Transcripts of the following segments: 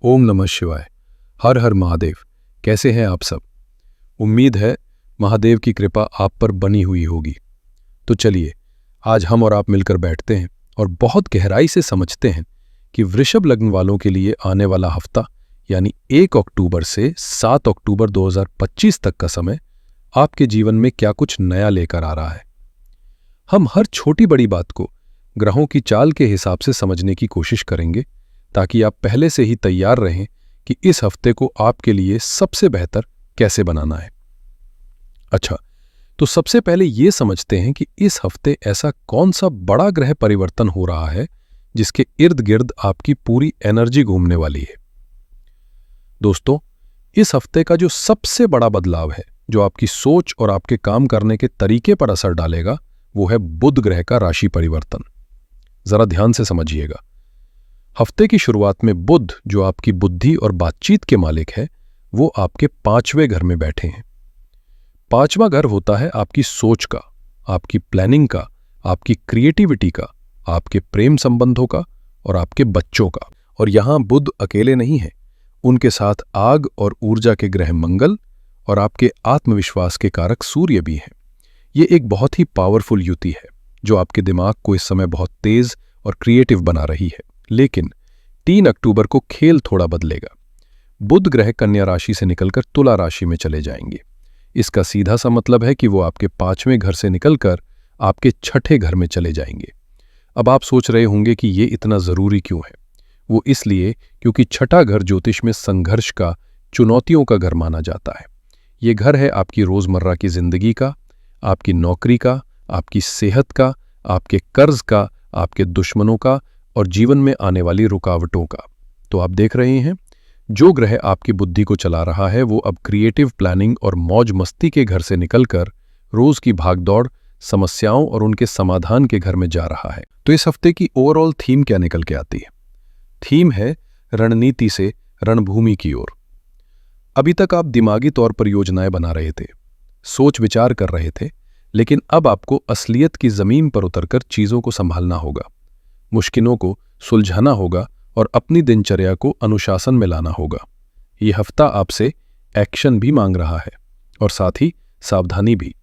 ओम नमः शिवाय। हर हर महादेव। कैसे हैं आप सब? उम्मीद है महादेव की कृपा आप पर बनी हुई होगी। तो चलिए आज हम और आप मिलकर बैठते हैं और बहुत गहराई से समझते हैं कि वृषभ लग्न वालों के लिए आने वाला हफ्ता यानी 1 अक्टूबर से 7 अक्टूबर 2025 तक का समय आपके जीवन में क्या कुछ नया लेकर आ रहा है। हम हर छोटी बड़ी बात को ग्रहों की चाल के हिसाब से समझने की कोशिश करेंगे ताकि आप पहले से ही तैयार रहें कि इस हफ्ते को आपके लिए सबसे बेहतर कैसे बनाना है। अच्छा, तो सबसे पहले ये समझते हैं कि इस हफ्ते ऐसा कौन सा बड़ा ग्रह परिवर्तन हो रहा है जिसके इर्द गिर्द आपकी पूरी एनर्जी घूमने वाली है। दोस्तों, इस हफ्ते का जो सबसे बड़ा बदलाव है, जो आपकी सोच और आपके काम करने के तरीके पर असर डालेगा, वो है बुध ग्रह का राशि परिवर्तन। जरा ध्यान से समझिएगा। हफ्ते की शुरुआत में बुध, जो आपकी बुद्धि और बातचीत के मालिक है, वो आपके 5वें घर में बैठे हैं। 5वां घर होता है आपकी सोच का, आपकी प्लानिंग का, आपकी क्रिएटिविटी का, आपके प्रेम संबंधों का और आपके बच्चों का। और यहां बुध अकेले नहीं है, उनके साथ आग और ऊर्जा के ग्रह मंगल और आपके आत्मविश्वास के कारक सूर्य भी हैं। ये एक बहुत ही पावरफुल युति है जो आपके दिमाग को इस समय बहुत तेज और क्रिएटिव बना रही है। लेकिन 3 अक्टूबर को खेल थोड़ा बदलेगा। बुध ग्रह कन्या राशि से निकलकर तुला राशि में चले जाएंगे। इसका सीधा सा मतलब है कि वो आपके 5वें घर से निकलकर आपके 6ठे घर में चले जाएंगे। अब आप सोच रहे होंगे कि ये इतना जरूरी क्यों है। वो इसलिए क्योंकि 6ठा घर ज्योतिष में संघर्ष का, चुनौतियों का घर माना जाता है। ये घर है आपकी रोजमर्रा की जिंदगी का, आपकी नौकरी का, आपकी सेहत का, आपके कर्ज का, आपके दुश्मनों का और जीवन में आने वाली रुकावटों का। तो आप देख रहे हैं, जो ग्रह आपकी बुद्धि को चला रहा है वो अब क्रिएटिव प्लानिंग और मौज मस्ती के घर से निकलकर रोज की भागदौड़, समस्याओं और उनके समाधान के घर में जा रहा है। तो इस हफ्ते की ओवरऑल थीम क्या निकल के आती है? थीम है रणनीति से रणभूमि की ओर। अभी तक आप दिमागी तौर पर योजनाएं बना रहे थे, सोच विचार कर रहे थे, लेकिन अब आपको असलियत की जमीन पर उतरकर चीजों को संभालना होगा, मुश्किलों को सुलझाना होगा और अपनी दिनचर्या को अनुशासन में लाना होगा। यह हफ्ता आपसे एक्शन भी मांग रहा है और साथ ही सावधानी भी।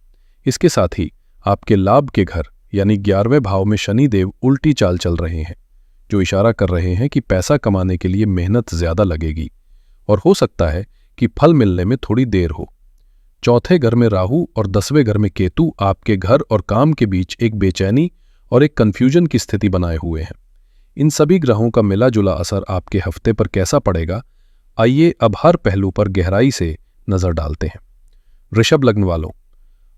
इसके साथ ही आपके लाभ के घर यानी 11वें भाव में शनि देव उल्टी चाल चल रहे हैं, जो इशारा कर रहे हैं कि पैसा कमाने के लिए मेहनत ज्यादा लगेगी और हो सकता है कि फल मिलने में थोड़ी देर हो। 4थे घर में राहु और 10वें घर में केतु आपके घर और काम के बीच एक बेचैनी और एक कंफ्यूजन की स्थिति बनाए हुए हैं। इन सभी ग्रहों का मिला जुला असर आपके हफ्ते पर कैसा पड़ेगा, आइए अब हर पहलू पर गहराई से नजर डालते हैं। वृषभ लग्न वालों,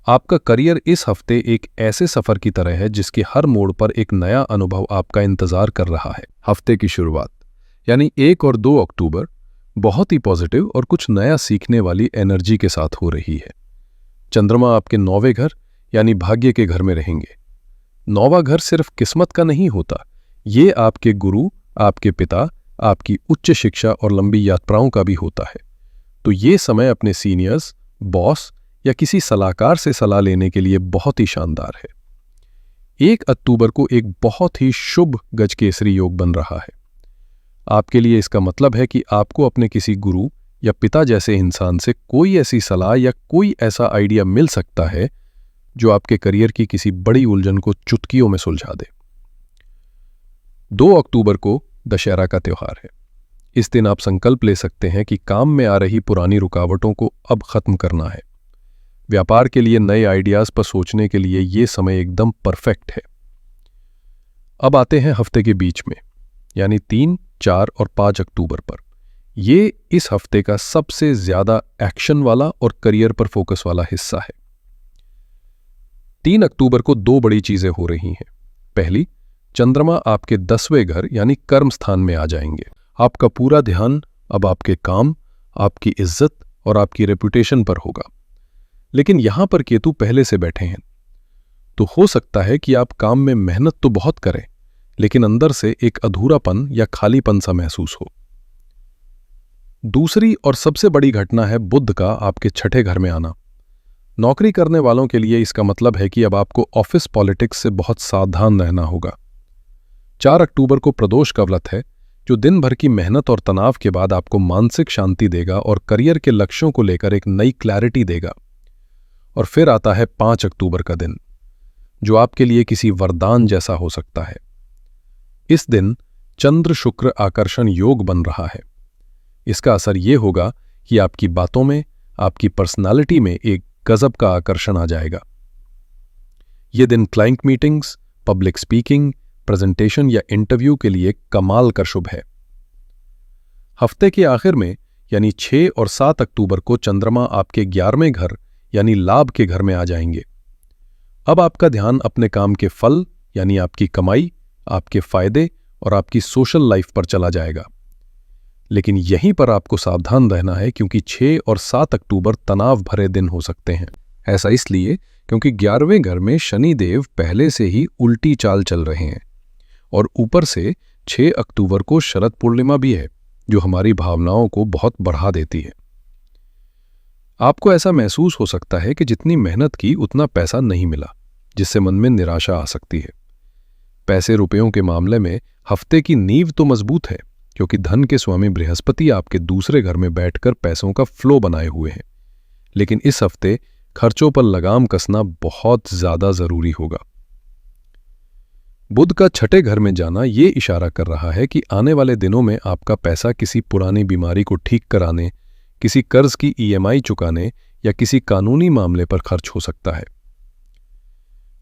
आपका करियर इस हफ्ते एक ऐसे सफर की तरह है जिसके हर मोड़ पर एक नया अनुभव आपका इंतजार कर रहा है। हफ्ते की शुरुआत यानी 1 और 2 अक्टूबर बहुत ही पॉजिटिव और कुछ नया सीखने वाली एनर्जी के साथ हो रही है। चंद्रमा आपके 9वें घर यानी भाग्य के घर में रहेंगे। 9वां घर सिर्फ किस्मत का नहीं होता, ये आपके गुरु, आपके पिता, आपकी उच्च शिक्षा और लंबी यात्राओं का भी होता है। तो ये समय अपने सीनियर्स, बॉस या किसी सलाहकार से सलाह लेने के लिए बहुत ही शानदार है। 1 अक्टूबर को एक बहुत ही शुभ गजकेसरी योग बन रहा है। आपके लिए इसका मतलब है कि आपको अपने किसी गुरु या पिता जैसे इंसान से कोई ऐसी सलाह या कोई ऐसा आइडिया मिल सकता है जो आपके करियर की किसी बड़ी उलझन को चुटकियों में सुलझा दे। 2 अक्टूबर को दशहरा का त्योहार है। इस दिन आप संकल्प ले सकते हैं कि काम में आ रही पुरानी रुकावटों को अब खत्म करना है। व्यापार के लिए नए आइडियाज पर सोचने के लिए यह समय एकदम परफेक्ट है। अब आते हैं हफ्ते के बीच में यानी 3, 4 और 5 अक्टूबर पर। यह इस हफ्ते का सबसे ज्यादा एक्शन वाला और करियर पर फोकस वाला हिस्सा है। 3 अक्टूबर को 2 बड़ी चीजें हो रही हैं। पहली, चंद्रमा आपके 10वें घर यानी कर्म स्थान में आ जाएंगे। आपका पूरा ध्यान अब आपके काम, आपकी इज्जत और आपकी रेपुटेशन पर होगा। लेकिन यहां पर केतु पहले से बैठे हैं, तो हो सकता है कि आप काम में मेहनत तो बहुत करें, लेकिन अंदर से एक अधूरापन या खालीपन सा महसूस हो। दूसरी और सबसे बड़ी घटना है बुध का आपके 6ठे घर में आना। नौकरी करने वालों के लिए इसका मतलब है कि अब आपको ऑफिस पॉलिटिक्स से बहुत सावधान रहना होगा। 4 अक्टूबर को प्रदोष का व्रत है, जो दिन भर की मेहनत और तनाव के बाद आपको मानसिक शांति देगा और करियर के लक्ष्यों को लेकर एक नई क्लैरिटी देगा। और फिर आता है 5 अक्टूबर का दिन, जो आपके लिए किसी वरदान जैसा हो सकता है। इस दिन चंद्र शुक्र आकर्षण योग बन रहा है। इसका असर यह होगा कि आपकी बातों में, आपकी पर्सनालिटी में एक गजब का आकर्षण आ जाएगा। यह दिन client meetings, public speaking, presentation या इंटरव्यू के लिए कमाल का शुभ है। हफ्ते के आखिर में यानी 6 और 7 अक्टूबर को चंद्रमा आपके 11वें घर यानी लाभ के घर में आ जाएंगे। अब आपका ध्यान अपने काम के फल यानी आपकी कमाई, आपके फायदे और आपकी सोशल लाइफ पर चला जाएगा। लेकिन यहीं पर आपको सावधान रहना है, क्योंकि 6 और 7 अक्टूबर तनाव भरे दिन हो सकते हैं। ऐसा इसलिए क्योंकि 11वें घर में शनि देव पहले से ही उल्टी चाल चल रहे हैं और ऊपर से 6 अक्टूबर को शरद पूर्णिमा भी है, जो हमारी भावनाओं को बहुत बढ़ा देती है। आपको ऐसा महसूस हो सकता है कि जितनी मेहनत की उतना पैसा नहीं मिला, जिससे मन में निराशा आ सकती है। पैसे रुपयों के मामले में हफ्ते की नींव तो मजबूत है, क्योंकि धन के स्वामी बृहस्पति आपके दूसरे घर में बैठकर पैसों का फ्लो बनाए हुए हैं। लेकिन इस हफ्ते खर्चों पर लगाम कसना बहुत ज्यादा जरूरी होगा। बुध का 6ठे घर में जाना ये इशारा कर रहा है कि आने वाले दिनों में आपका पैसा किसी पुरानी बीमारी को ठीक कराने, किसी कर्ज की EMI चुकाने या किसी कानूनी मामले पर खर्च हो सकता है।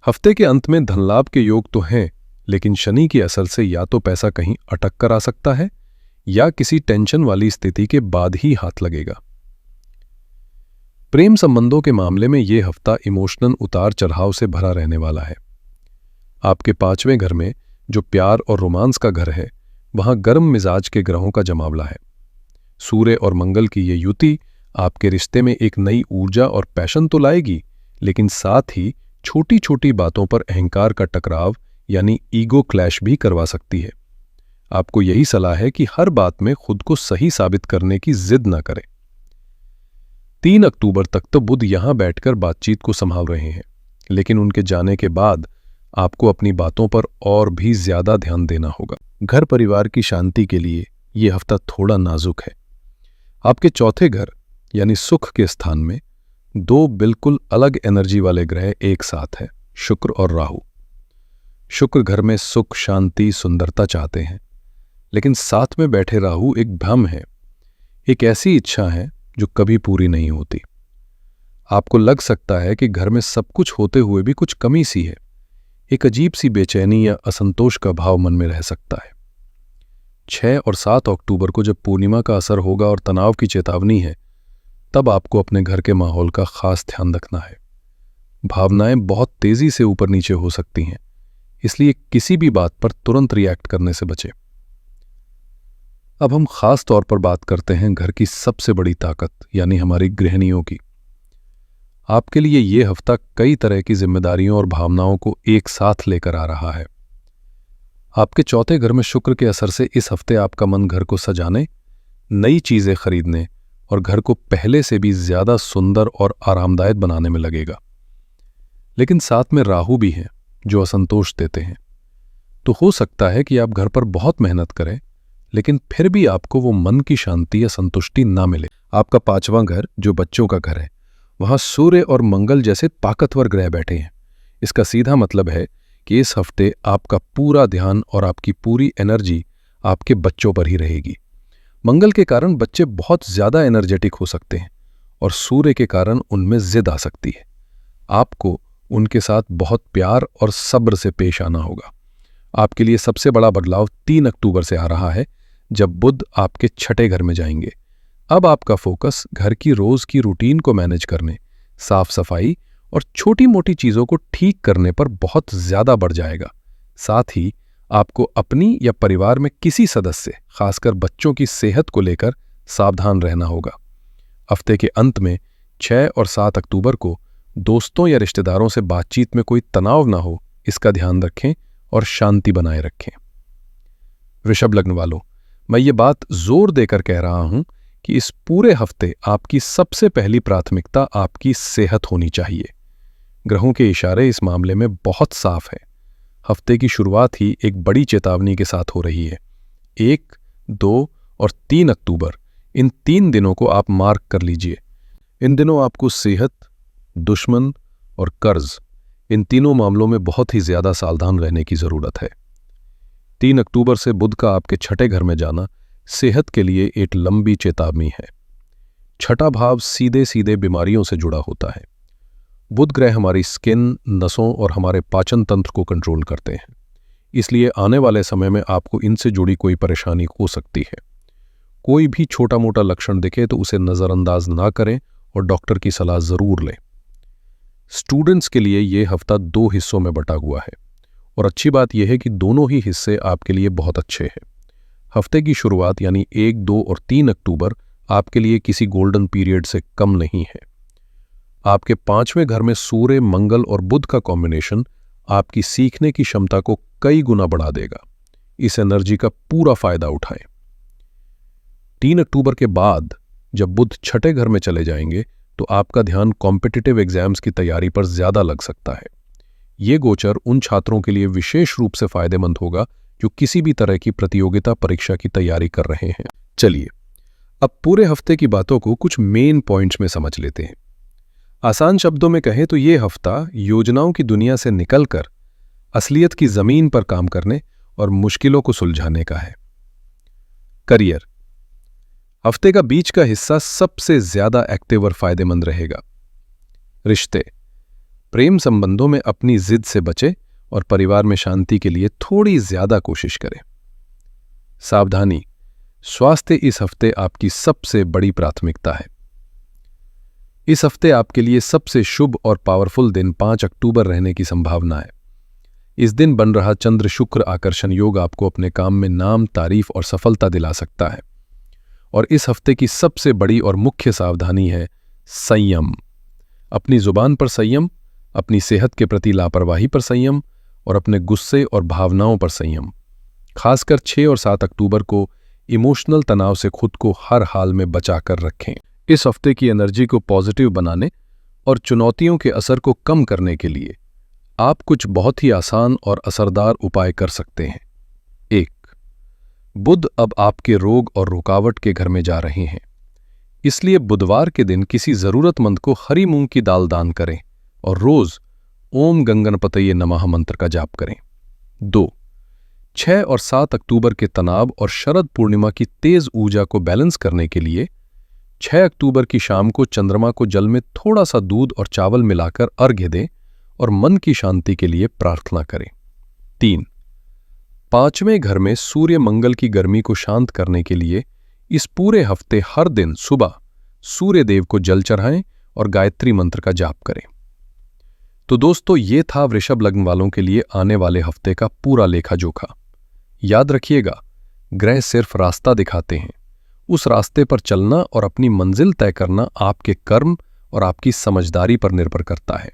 हफ्ते के अंत में धनलाभ के योग तो हैं, लेकिन शनि के असर से या तो पैसा कहीं अटक कर आ सकता है या किसी टेंशन वाली स्थिति के बाद ही हाथ लगेगा। प्रेम संबंधों के मामले में यह हफ्ता इमोशनल उतार चढ़ाव से भरा रहने वाला है। आपके 5वें घर में, जो प्यार और रोमांस का घर है, वहां गर्म मिजाज के ग्रहों का जमावड़ा है। सूर्य और मंगल की ये युति आपके रिश्ते में एक नई ऊर्जा और पैशन तो लाएगी, लेकिन साथ ही छोटी छोटी बातों पर अहंकार का टकराव यानी ईगो क्लैश भी करवा सकती है। आपको यही सलाह है कि हर बात में खुद को सही साबित करने की जिद न करें। 3 अक्टूबर तक तो बुध यहां बैठकर बातचीत को संभाल रहे हैं, लेकिन उनके जाने के बाद आपको अपनी बातों पर और भी ज्यादा ध्यान देना होगा। घर परिवार की शांति के लिए यह हफ्ता थोड़ा नाजुक है। आपके 4थे घर यानी सुख के स्थान में 2 बिल्कुल अलग एनर्जी वाले ग्रह एक साथ हैं, शुक्र और राहु। शुक्र घर में सुख, शांति, सुंदरता चाहते हैं, लेकिन साथ में बैठे राहु एक भ्रम है, एक ऐसी इच्छा है जो कभी पूरी नहीं होती। आपको लग सकता है कि घर में सब कुछ होते हुए भी कुछ कमी सी है। एक अजीब सी बेचैनी या असंतोष का भाव मन में रह सकता है। 6 और 7 अक्टूबर को जब पूर्णिमा का असर होगा और तनाव की चेतावनी है, तब आपको अपने घर के माहौल का खास ध्यान रखना है। भावनाएं बहुत तेजी से ऊपर नीचे हो सकती हैं, इसलिए किसी भी बात पर तुरंत रिएक्ट करने से बचें। अब हम खास तौर पर बात करते हैं घर की सबसे बड़ी ताकत यानी हमारी गृहिणियों की। आपके लिए यह हफ्ता कई तरह की जिम्मेदारियों और भावनाओं को एक साथ लेकर आ रहा है। आपके 4थे घर में शुक्र के असर से इस हफ्ते आपका मन घर को सजाने, नई चीजें खरीदने और घर को पहले से भी ज्यादा सुंदर और आरामदायक बनाने में लगेगा। लेकिन साथ में राहु भी हैं, जो असंतोष देते हैं। तो हो सकता है कि आप घर पर बहुत मेहनत करें, लेकिन फिर भी आपको वो मन की शांति या संतुष्टि ना मिले। आपका 5वां घर, जो बच्चों का घर है, वहां सूर्य और मंगल जैसे ताकतवर ग्रह बैठे हैं। इसका सीधा मतलब है कि इस हफ्ते आपका पूरा ध्यान और आपकी पूरी एनर्जी आपके बच्चों पर ही रहेगी। मंगल के कारण बच्चे बहुत ज्यादा एनर्जेटिक हो सकते हैं और सूर्य के कारण उनमें जिद आ सकती है। आपको उनके साथ बहुत प्यार और सब्र से पेश आना होगा। आपके लिए सबसे बड़ा बदलाव 3 अक्टूबर से आ रहा है, जब बुध आपके 6ठे घर में जाएंगे। अब आपका फोकस घर की रोज की रूटीन को मैनेज करने, साफ सफाई और छोटी मोटी चीजों को ठीक करने पर बहुत ज्यादा बढ़ जाएगा। साथ ही आपको अपनी या परिवार में किसी सदस्य, खासकर बच्चों की सेहत को लेकर सावधान रहना होगा। हफ्ते के अंत में 6 और 7 अक्टूबर को दोस्तों या रिश्तेदारों से बातचीत में कोई तनाव ना हो, इसका ध्यान रखें और शांति बनाए रखें। वृषभ लग्न वालों, मैं ये बात जोर देकर कह रहा हूं कि इस पूरे हफ्ते आपकी सबसे पहली प्राथमिकता आपकी सेहत होनी चाहिए। ग्रहों के इशारे इस मामले में बहुत साफ है। हफ्ते की शुरुआत ही एक बड़ी चेतावनी के साथ हो रही है। एक, 2 और 3 अक्टूबर, इन 3 दिनों को आप मार्क कर लीजिए। इन दिनों आपको सेहत, दुश्मन और कर्ज, इन तीनों मामलों में बहुत ही ज्यादा सावधान रहने की जरूरत है। 3 अक्टूबर से बुध का आपके छठे घर में जाना सेहत के लिए एक लंबी चेतावनी है। छठा भाव सीधे सीधे बीमारियों से जुड़ा होता है। बुध ग्रह हमारी स्किन, नसों और हमारे पाचन तंत्र को कंट्रोल करते हैं, इसलिए आने वाले समय में आपको इनसे जुड़ी कोई परेशानी हो सकती है। कोई भी छोटा मोटा लक्षण दिखे तो उसे नज़रअंदाज ना करें और डॉक्टर की सलाह जरूर लें। स्टूडेंट्स के लिए ये हफ्ता 2 हिस्सों में बटा हुआ है और अच्छी बात यह है कि दोनों ही हिस्से आपके लिए बहुत अच्छे हैं। हफ्ते की शुरुआत यानी 1, 2 और 3 अक्टूबर आपके लिए किसी गोल्डन पीरियड से कम नहीं है। आपके 5वें घर में सूर्य, मंगल और बुध का कॉम्बिनेशन आपकी सीखने की क्षमता को कई गुना बढ़ा देगा। इस एनर्जी का पूरा फायदा उठाएं। 3 अक्टूबर के बाद जब बुध छठे घर में चले जाएंगे तो आपका ध्यान कॉम्पिटिटिव एग्जाम्स की तैयारी पर ज्यादा लग सकता है। ये गोचर उन छात्रों के लिए विशेष रूप से फायदेमंद होगा जो किसी भी तरह की प्रतियोगिता परीक्षा की तैयारी कर रहे हैं। चलिए अब पूरे हफ्ते की बातों को कुछ मेन पॉइंट्स में समझ लेते हैं। आसान शब्दों में कहें तो ये हफ्ता योजनाओं की दुनिया से निकलकर असलियत की जमीन पर काम करने और मुश्किलों को सुलझाने का है। करियर, हफ्ते का बीच का हिस्सा सबसे ज्यादा एक्टिव और फायदेमंद रहेगा। रिश्ते, प्रेम संबंधों में अपनी जिद से बचे और परिवार में शांति के लिए थोड़ी ज्यादा कोशिश करें। सावधानी, स्वास्थ्य इस हफ्ते आपकी सबसे बड़ी प्राथमिकता है। इस हफ्ते आपके लिए सबसे शुभ और पावरफुल दिन 5 अक्टूबर रहने की संभावना है। इस दिन बन रहा चंद्र शुक्र आकर्षण योग आपको अपने काम में नाम, तारीफ और सफलता दिला सकता है। और इस हफ्ते की सबसे बड़ी और मुख्य सावधानी है संयम। अपनी जुबान पर संयम, अपनी सेहत के प्रति लापरवाही पर संयम और अपने गुस्से और भावनाओं पर संयम। खासकर 6 और 7 अक्टूबर को इमोशनल तनाव से खुद को हर हाल में बचा कर रखें। इस हफ्ते की एनर्जी को पॉजिटिव बनाने और चुनौतियों के असर को कम करने के लिए आप कुछ बहुत ही आसान और असरदार उपाय कर सकते हैं। 1, बुध अब आपके रोग और रुकावट के घर में जा रहे हैं, इसलिए बुधवार के दिन किसी जरूरतमंद को हरी मूंग की दाल दान करें और रोज ओम गंगनपतये नमः मंत्र का जाप करें। 2, 6 और 7 अक्टूबर के तनाव और शरद पूर्णिमा की तेज ऊर्जा को बैलेंस करने के लिए 6 अक्टूबर की शाम को चंद्रमा को जल में थोड़ा सा दूध और चावल मिलाकर अर्घ्य दें और मन की शांति के लिए प्रार्थना करें। 3, 5वें घर में सूर्य मंगल की गर्मी को शांत करने के लिए इस पूरे हफ्ते हर दिन सुबह सूर्य देव को जल चढ़ाएं और गायत्री मंत्र का जाप करें। तो दोस्तों, ये था वृषभ लग्न वालों के लिए आने वाले हफ्ते का पूरा लेखा जोखा। याद रखिएगा, ग्रह सिर्फ रास्ता दिखाते हैं, उस रास्ते पर चलना और अपनी मंजिल तय करना आपके कर्म और आपकी समझदारी पर निर्भर करता है।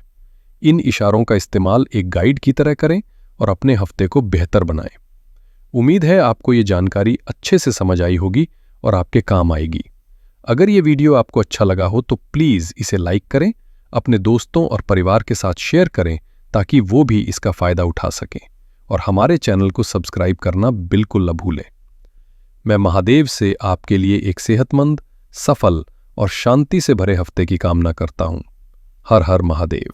इन इशारों का इस्तेमाल एक गाइड की तरह करें और अपने हफ्ते को बेहतर बनाएं। उम्मीद है आपको ये जानकारी अच्छे से समझ आई होगी और आपके काम आएगी। अगर ये वीडियो आपको अच्छा लगा हो तो प्लीज़ इसे लाइक करें, अपने दोस्तों और परिवार के साथ शेयर करें ताकि वो भी इसका फ़ायदा उठा सकें, और हमारे चैनल को सब्सक्राइब करना बिल्कुल न भूलें। मैं महादेव से आपके लिए एक सेहतमंद, सफल और शांति से भरे हफ्ते की कामना करता हूँ। हर हर महादेव।